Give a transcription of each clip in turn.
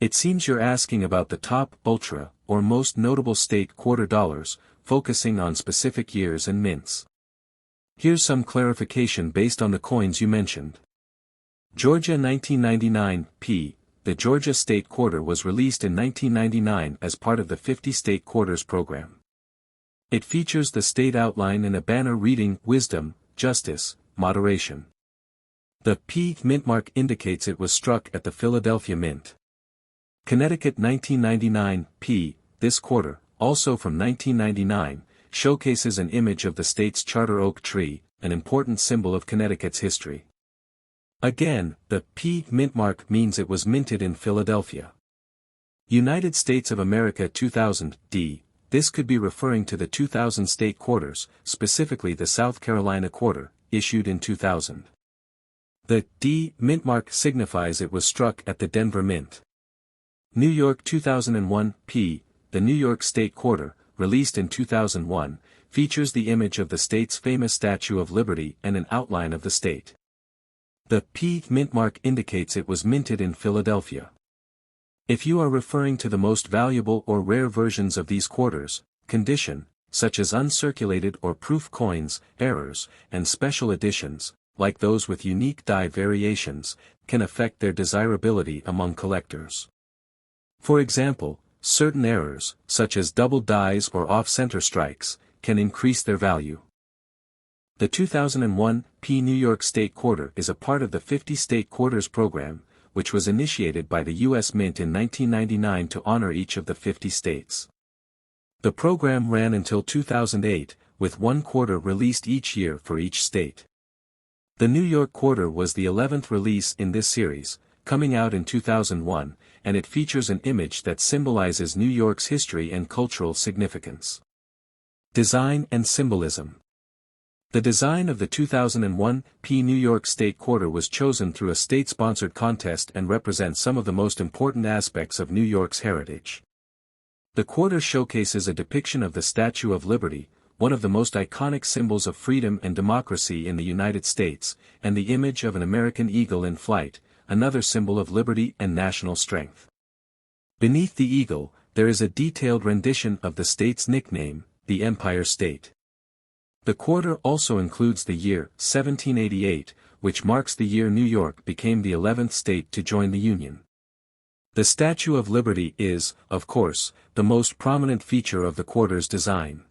It seems you're asking about the top, ultra, or most notable state quarter dollars, focusing on specific years and mints. Here's some clarification based on the coins you mentioned. Georgia 1999, p. The Georgia State Quarter was released in 1999 as part of the 50 State Quarters program. It features the state outline and a banner reading, Wisdom, Justice, Moderation. The P mint mark indicates it was struck at the Philadelphia Mint. Connecticut 1999, p. This quarter, also from 1999, showcases an image of the state's charter oak tree, an important symbol of Connecticut's history. Again, the P mint mark means it was minted in Philadelphia. United States of America 2000, D. This could be referring to the 2000 state quarters, specifically the South Carolina quarter, issued in 2000. The D mint mark signifies it was struck at the Denver Mint. New York 2001, p. The New York State Quarter, released in 2001, features the image of the state's famous Statue of Liberty and an outline of the state. The P mint mark indicates it was minted in Philadelphia. If you are referring to the most valuable or rare versions of these quarters, condition, such as uncirculated or proof coins, errors, and special editions, like those with unique die variations, can affect their desirability among collectors. For example, certain errors, such as double dies or off-center strikes, can increase their value. The 2001 P New York State Quarter is a part of the 50 State Quarters program, which was initiated by the U.S. Mint in 1999 to honor each of the 50 states. The program ran until 2008, with one quarter released each year for each state. The New York Quarter was the 11th release in this series, coming out in 2001, and it features an image that symbolizes New York's history and cultural significance. Design and symbolism. The design of the 2001 P New York State Quarter was chosen through a state-sponsored contest and represents some of the most important aspects of New York's heritage. The quarter showcases a depiction of the Statue of Liberty, one of the most iconic symbols of freedom and democracy in the United States, and the image of an American eagle in flight, another symbol of liberty and national strength. Beneath the eagle, there is a detailed rendition of the state's nickname, the Empire State. The quarter also includes the year 1788, which marks the year New York became the 11th state to join the Union. The Statue of Liberty is, of course, the most prominent feature of the quarter's design.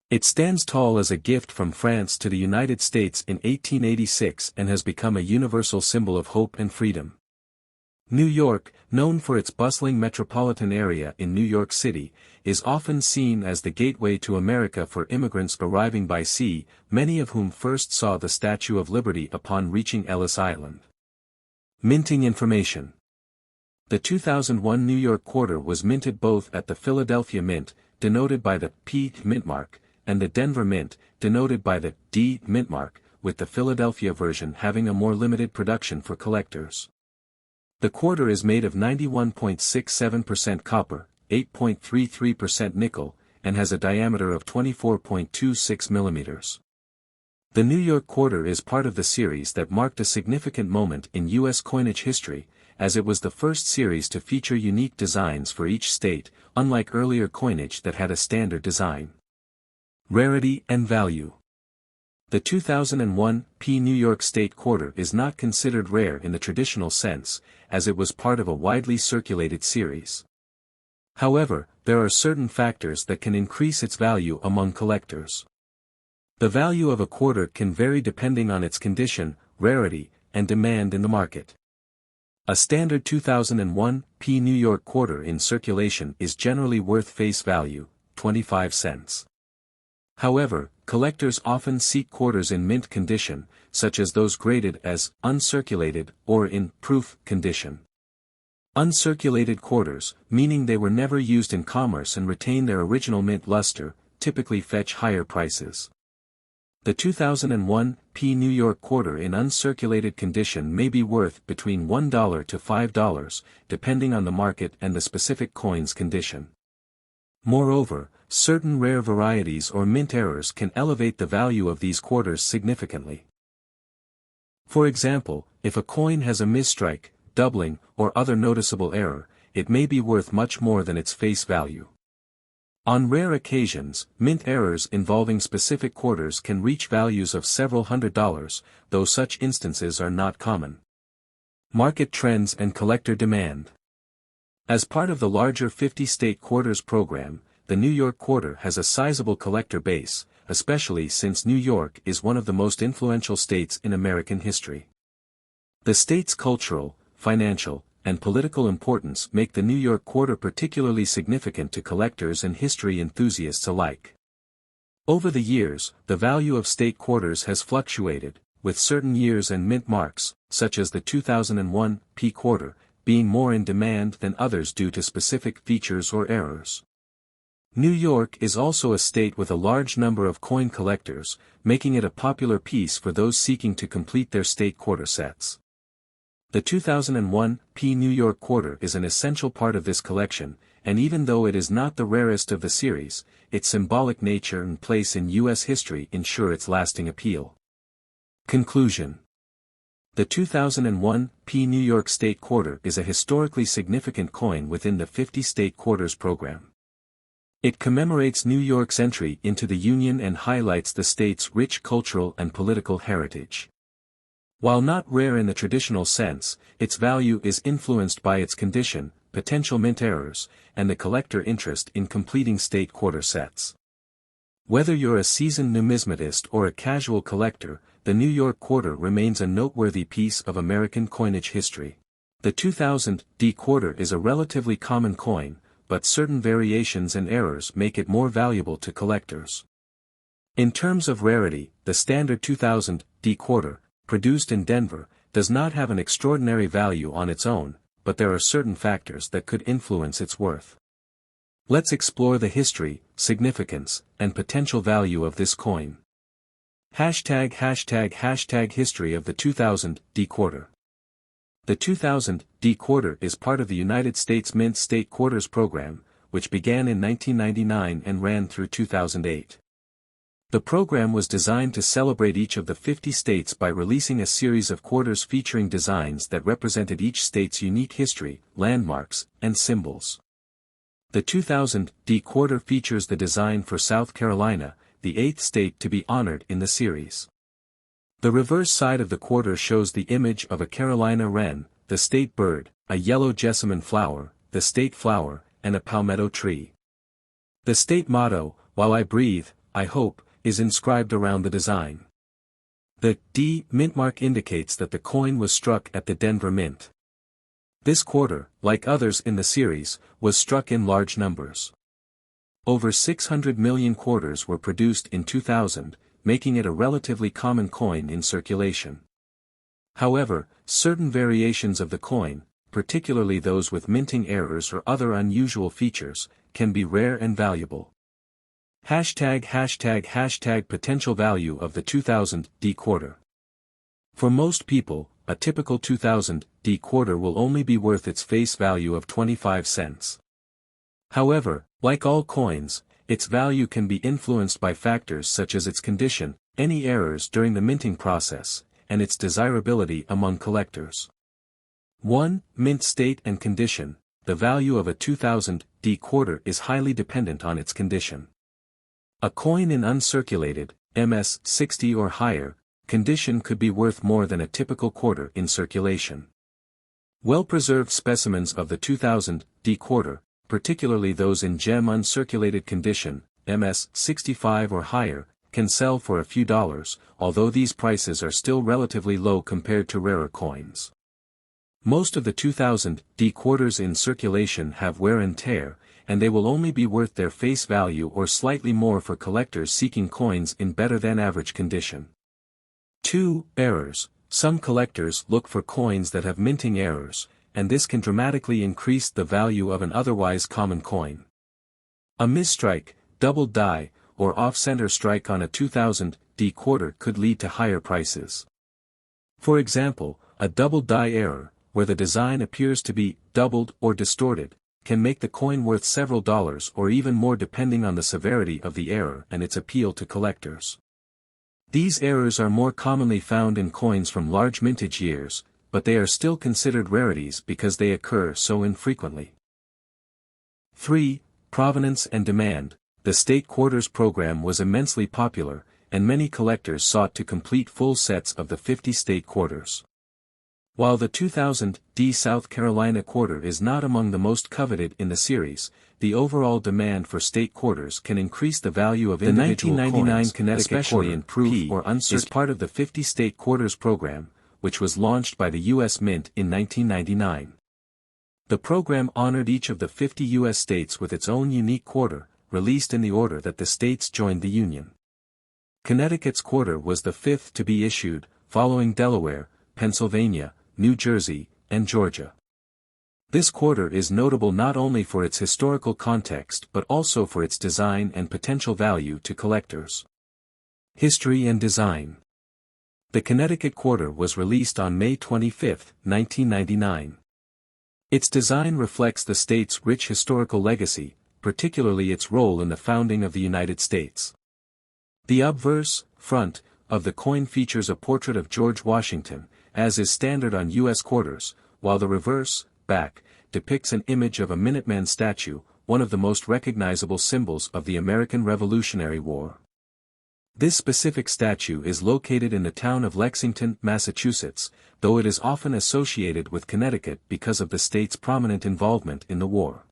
It stands tall as a gift from France to the United States in 1886 and has become a universal symbol of hope and freedom. New York, known for its bustling metropolitan area in New York City, is often seen as the gateway to America for immigrants arriving by sea, many of whom first saw the Statue of Liberty upon reaching Ellis Island. Minting information. The 2001 New York Quarter was minted both at the Philadelphia Mint, denoted by the P mint mark, and the Denver Mint, denoted by the D mint mark, with the Philadelphia version having a more limited production for collectors. The quarter is made of 91.67% copper, 8.33% nickel, and has a diameter of 24.26 millimeters. The New York Quarter is part of the series that marked a significant moment in U.S. coinage history, as it was the first series to feature unique designs for each state, unlike earlier coinage that had a standard design. Rarity and value. The 2001 P New York State Quarter is not considered rare in the traditional sense, as it was part of a widely circulated series. However, there are certain factors that can increase its value among collectors. The value of a quarter can vary depending on its condition, rarity, and demand in the market. A standard 2001 P New York Quarter in circulation is generally worth face value, 25 cents. However, collectors often seek quarters in mint condition, such as those graded as uncirculated or in proof condition. Uncirculated quarters, meaning they were never used in commerce and retain their original mint luster, typically fetch higher prices. The 2001 P New York Quarter in uncirculated condition may be worth between $1 to $5, depending on the market and the specific coin's condition. Moreover, certain rare varieties or mint errors can elevate the value of these quarters significantly. For example, if a coin has a misstrike, doubling, or other noticeable error, it may be worth much more than its face value. On rare occasions, mint errors involving specific quarters can reach values of several $100s, though such instances are not common. Market trends and collector demand. As part of the larger 50-state quarters program, the New York quarter has a sizable collector base, especially since New York is one of the most influential states in American history. The state's cultural, financial, and political importance make the New York quarter particularly significant to collectors and history enthusiasts alike. Over the years, the value of state quarters has fluctuated, with certain years and mint marks, such as the 2001 P quarter, being more in demand than others due to specific features or errors. New York is also a state with a large number of coin collectors, making it a popular piece for those seeking to complete their state quarter sets. The 2001 P New York quarter is an essential part of this collection, and even though it is not the rarest of the series, its symbolic nature and place in U.S. history ensure its lasting appeal. Conclusion. The 2001 P New York State Quarter is a historically significant coin within the 50-state quarters program. It commemorates New York's entry into the Union and highlights the state's rich cultural and political heritage. While not rare in the traditional sense, its value is influenced by its condition, potential mint errors, and the collector interest in completing state quarter sets. Whether you're a seasoned numismatist or a casual collector, the New York quarter remains a noteworthy piece of American coinage history. The 2000 D quarter is a relatively common coin, but certain variations and errors make it more valuable to collectors. In terms of rarity, the standard 2000 D quarter, produced in Denver, does not have an extraordinary value on its own, but there are certain factors that could influence its worth. Let's explore the history, significance, and potential value of this coin. History of the 2000 D quarter. The 2000 D quarter is part of the United States Mint State Quarters program, which began in 1999 and ran through 2008. The program was designed to celebrate each of the 50 states by releasing a series of quarters featuring designs that represented each state's unique history, landmarks, and symbols. The 2000 D quarter features the design for South Carolina, the eighth state to be honored in the series. The reverse side of the quarter shows the image of a Carolina wren, the state bird, a yellow jessamine flower, the state flower, and a palmetto tree. The state motto, "While I breathe, I hope," is inscribed around the design. The D mint mark indicates that the coin was struck at the Denver Mint. This quarter, like others in the series, was struck in large numbers. Over 600 million quarters were produced in 2000, making it a relatively common coin in circulation. However, certain variations of the coin, particularly those with minting errors or other unusual features, can be rare and valuable. Potential value of the 2000 D quarter. For most people, a typical 2000 D quarter will only be worth its face value of 25 cents. However, like all coins, its value can be influenced by factors such as its condition, any errors during the minting process, and its desirability among collectors. 1. Mint state and condition. The value of a 2000 D quarter is highly dependent on its condition. A coin in uncirculated, MS 60 or higher, condition could be worth more than a typical quarter in circulation. Well-preserved specimens of the 2000 D quarter, particularly those in gem uncirculated condition, MS 65 or higher, can sell for a few dollars, although these prices are still relatively low compared to rarer coins. Most of the 2000 D quarters in circulation have wear and tear, and they will only be worth their face value or slightly more for collectors seeking coins in better than average condition. 2. Errors. Some collectors look for coins that have minting errors, and this can dramatically increase the value of an otherwise common coin. A misstrike, doubled die, or off-center strike on a 2000 D quarter could lead to higher prices. For example, a doubled die error, where the design appears to be doubled or distorted, can make the coin worth several dollars or even more depending on the severity of the error and its appeal to collectors. These errors are more commonly found in coins from large mintage years, but they are still considered rarities because they occur so infrequently. 3. Provenance and demand. The state quarters program was immensely popular, and many collectors sought to complete full sets of the 50 state quarters. While the 2000 D South Carolina quarter is not among the most coveted in the series, the overall demand for state quarters can increase the value of individual coins. The 1999 Connecticut especially quarter, in proof P, or uncertain, is part of the 50 state quarters program, which was launched by the U.S. Mint in 1999. The program honored each of the 50 U.S. states with its own unique quarter, released in the order that the states joined the Union. Connecticut's quarter was the fifth to be issued, following Delaware, Pennsylvania, New Jersey, and Georgia. This quarter is notable not only for its historical context but also for its design and potential value to collectors. History and design. The Connecticut quarter was released on May 25, 1999. Its design reflects the state's rich historical legacy, particularly its role in the founding of the United States. The obverse, front, of the coin features a portrait of George Washington, as is standard on U.S. quarters, while the reverse, back, depicts an image of a Minuteman statue, one of the most recognizable symbols of the American Revolutionary War. This specific statue is located in the town of Lexington, Massachusetts, though it is often associated with Connecticut because of the state's prominent involvement in the war.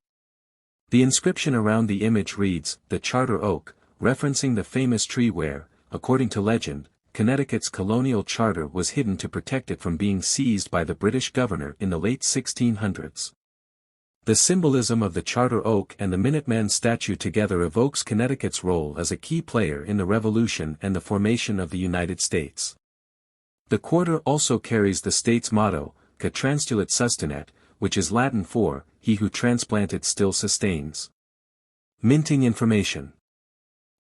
The inscription around the image reads, "The Charter Oak," referencing the famous tree where, according to legend, Connecticut's colonial charter was hidden to protect it from being seized by the British governor in the late 1600s. The symbolism of the Charter Oak and the Minuteman statue together evokes Connecticut's role as a key player in the Revolution and the formation of the United States. The quarter also carries the state's motto, "Que transtulit sustinet," which is Latin for, "He who transplanted still sustains." Minting information.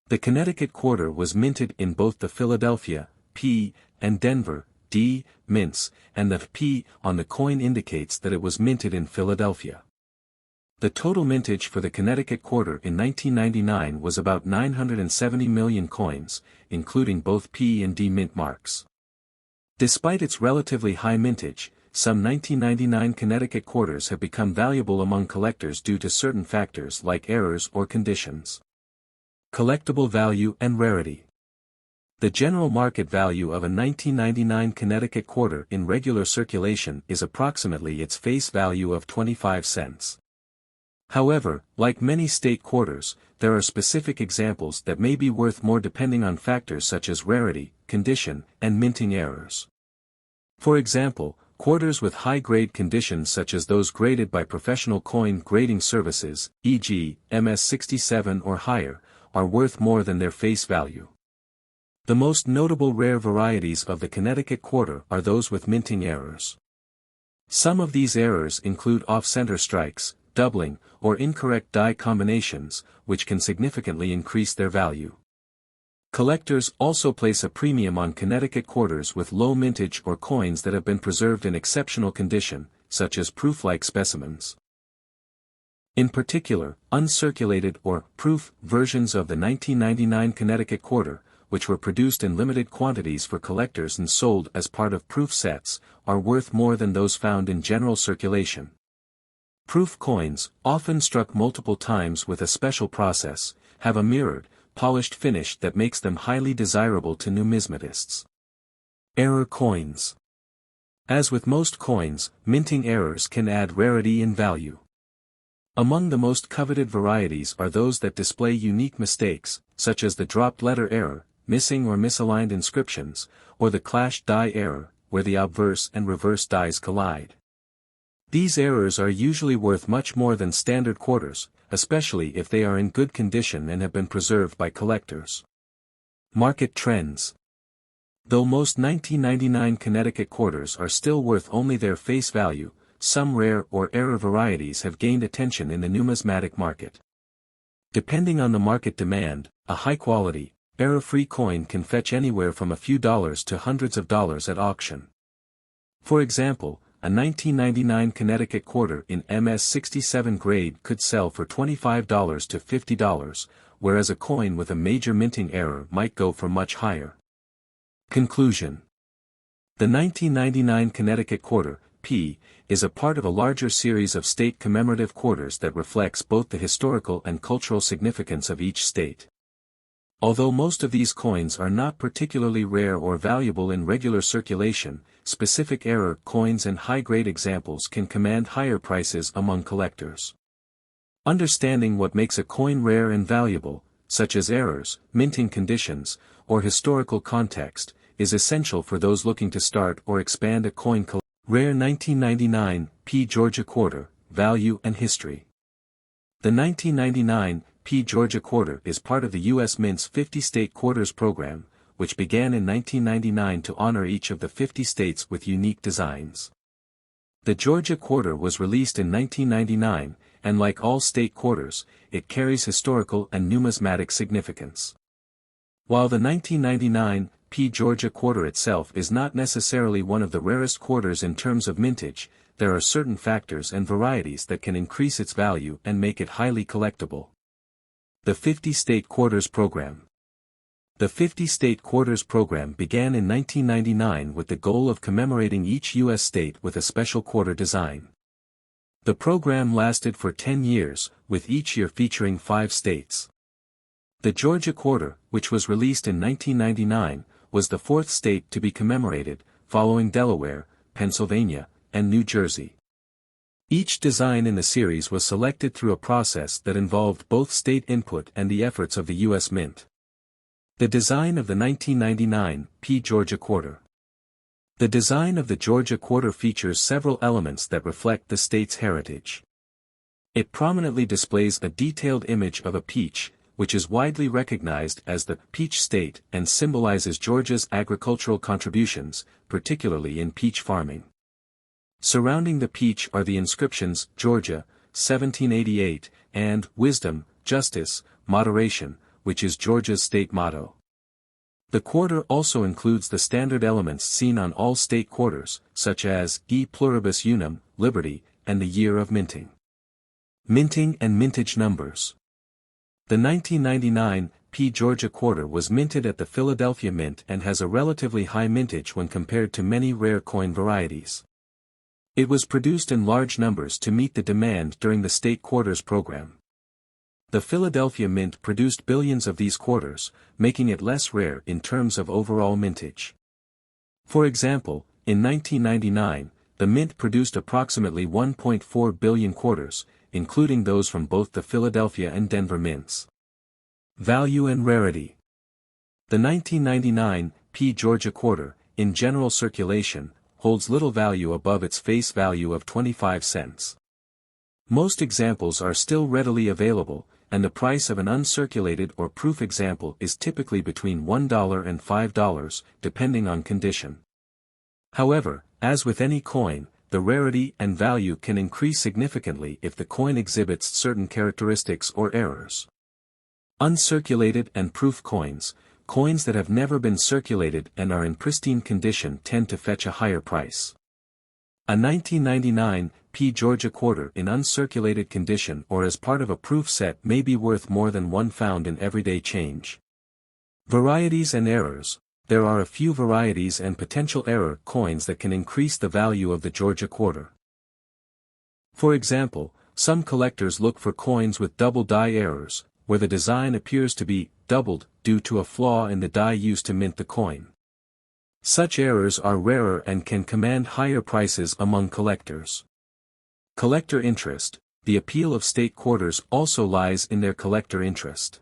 The Connecticut quarter was minted in both the Philadelphia, P, and Denver, D, mints, and the P on the coin indicates that it was minted in Philadelphia. The total mintage for the Connecticut quarter in 1999 was about 970 million coins, including both P and D mint marks. Despite its relatively high mintage, some 1999 Connecticut quarters have become valuable among collectors due to certain factors like errors or conditions. Collectible value and rarity. The general market value of a 1999 Connecticut quarter in regular circulation is approximately its face value of 25 cents. However, like many state quarters, there are specific examples that may be worth more depending on factors such as rarity, condition, and minting errors. For example, quarters with high-grade conditions such as those graded by professional coin grading services, e.g., MS67 or higher, are worth more than their face value. The most notable rare varieties of the Connecticut quarter are those with minting errors. Some of these errors include off-center strikes, doubling, or incorrect die combinations, which can significantly increase their value. Collectors also place a premium on Connecticut quarters with low mintage or coins that have been preserved in exceptional condition, such as proof-like specimens. In particular, uncirculated or proof versions of the 1999 Connecticut quarter, which were produced in limited quantities for collectors and sold as part of proof sets, are worth more than those found in general circulation. Proof coins, often struck multiple times with a special process, have a mirrored, polished finish that makes them highly desirable to numismatists. Error coins. As with most coins, minting errors can add rarity in value. Among the most coveted varieties are those that display unique mistakes, such as the dropped letter error, missing or misaligned inscriptions, or the clashed die error, where the obverse and reverse dies collide. These errors are usually worth much more than standard quarters, especially if they are in good condition and have been preserved by collectors. Market trends. Though most 1999 Connecticut quarters are still worth only their face value, some rare or error varieties have gained attention in the numismatic market. Depending on the market demand, a high-quality, error-free coin can fetch anywhere from a few dollars to hundreds of dollars at auction. For example, a 1999 Connecticut quarter in MS67 grade could sell for $25 to $50, whereas a coin with a major minting error might go for much higher. Conclusion. The 1999 Connecticut quarter, P, is a part of a larger series of state commemorative quarters that reflects both the historical and cultural significance of each state. Although most of these coins are not particularly rare or valuable in regular circulation, specific error coins and high-grade examples can command higher prices among collectors. Understanding what makes a coin rare and valuable, such as errors, minting conditions, or historical context, is essential for those looking to start or expand a coin collection. Rare 1999 P Georgia Quarter, Value and History. The 1999 P Georgia Quarter is part of the U.S. Mint's 50 State Quarters program, which began in 1999 to honor each of the 50 states with unique designs. The Georgia Quarter was released in 1999, and like all state quarters, it carries historical and numismatic significance. While the 1999 P Georgia Quarter itself is not necessarily one of the rarest quarters in terms of mintage, there are certain factors and varieties that can increase its value and make it highly collectible. The 50 State Quarters Program. The 50 State Quarters Program began in 1999 with the goal of commemorating each U.S. state with a special quarter design. The program lasted for 10 years, with each year featuring 5 states. The Georgia Quarter, which was released in 1999, was the 4th state to be commemorated, following Delaware, Pennsylvania, and New Jersey. Each design in the series was selected through a process that involved both state input and the efforts of the U.S. Mint. The design of the 1999 P Georgia Quarter. The design of the Georgia Quarter features several elements that reflect the state's heritage. It prominently displays a detailed image of a peach, which is widely recognized as the peach state and symbolizes Georgia's agricultural contributions, particularly in peach farming. Surrounding the peach are the inscriptions Georgia, 1788, and Wisdom, Justice, Moderation, which is Georgia's state motto. The quarter also includes the standard elements seen on all state quarters, such as E pluribus unum, liberty, and the year of minting. Minting and mintage numbers. The 1999 P Georgia Quarter was minted at the Philadelphia Mint and has a relatively high mintage when compared to many rare coin varieties. It was produced in large numbers to meet the demand during the State Quarters program. The Philadelphia Mint produced billions of these quarters, making it less rare in terms of overall mintage. For example, in 1999, the Mint produced approximately 1.4 billion quarters, including those from both the Philadelphia and Denver mints. Value and rarity. The 1999 P Georgia Quarter, in general circulation, holds little value above its face value of 25 cents. Most examples are still readily available, and the price of an uncirculated or proof example is typically between $1 and $5, depending on condition. However, as with any coin, the rarity and value can increase significantly if the coin exhibits certain characteristics or errors. Uncirculated and proof coins, coins that have never been circulated and are in pristine condition tend to fetch a higher price. A 1999 P Georgia Quarter in uncirculated condition or as part of a proof set may be worth more than one found in everyday change. Varieties and errors. There are a few varieties and potential error coins that can increase the value of the Georgia Quarter. For example, some collectors look for coins with double die errors, where the design appears to be doubled due to a flaw in the die used to mint the coin. Such errors are rarer and can command higher prices among collectors. Collector interest. The appeal of state quarters also lies in their collector interest.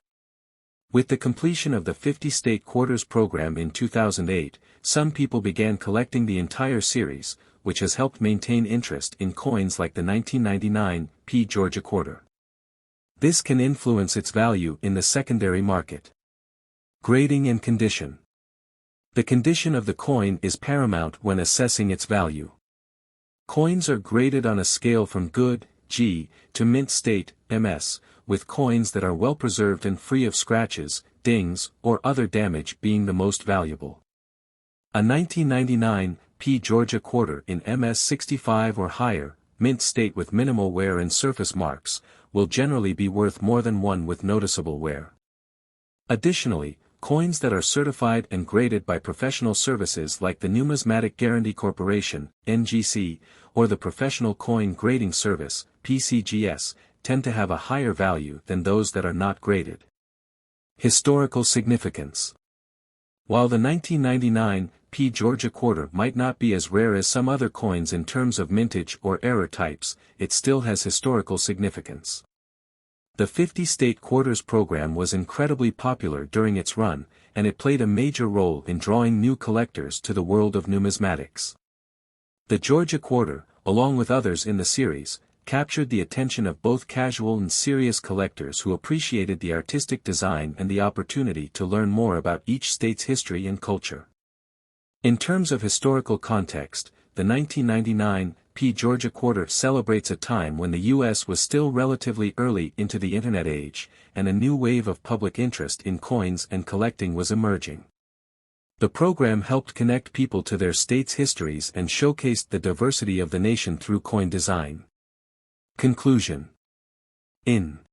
With the completion of the 50 State Quarters program in 2008, some people began collecting the entire series, which has helped maintain interest in coins like the 1999 P Georgia Quarter. This can influence its value in the secondary market. Grading and condition. The condition of the coin is paramount when assessing its value. Coins are graded on a scale from good, G, to mint state, MS, with coins that are well preserved and free of scratches, dings, or other damage being the most valuable. A 1999 P Georgia Quarter in MS 65 or higher, mint state with minimal wear and surface marks, will generally be worth more than one with noticeable wear. Additionally, coins that are certified and graded by professional services like the Numismatic Guarantee Corporation, NGC, or the Professional Coin Grading Service, PCGS, tend to have a higher value than those that are not graded. Historical significance. While the 1999 P Georgia quarter might not be as rare as some other coins in terms of mintage or era types, it still has historical significance. The 50-state quarters program was incredibly popular during its run, and it played a major role in drawing new collectors to the world of numismatics. The Georgia quarter, along with others in the series, captured the attention of both casual and serious collectors who appreciated the artistic design and the opportunity to learn more about each state's history and culture. In terms of historical context, the 1999 P Georgia quarter celebrates a time when the U.S. was still relatively early into the Internet age, and a new wave of public interest in coins and collecting was emerging. The program helped connect people to their state's histories and showcased the diversity of the nation through coin design. Conclusion. In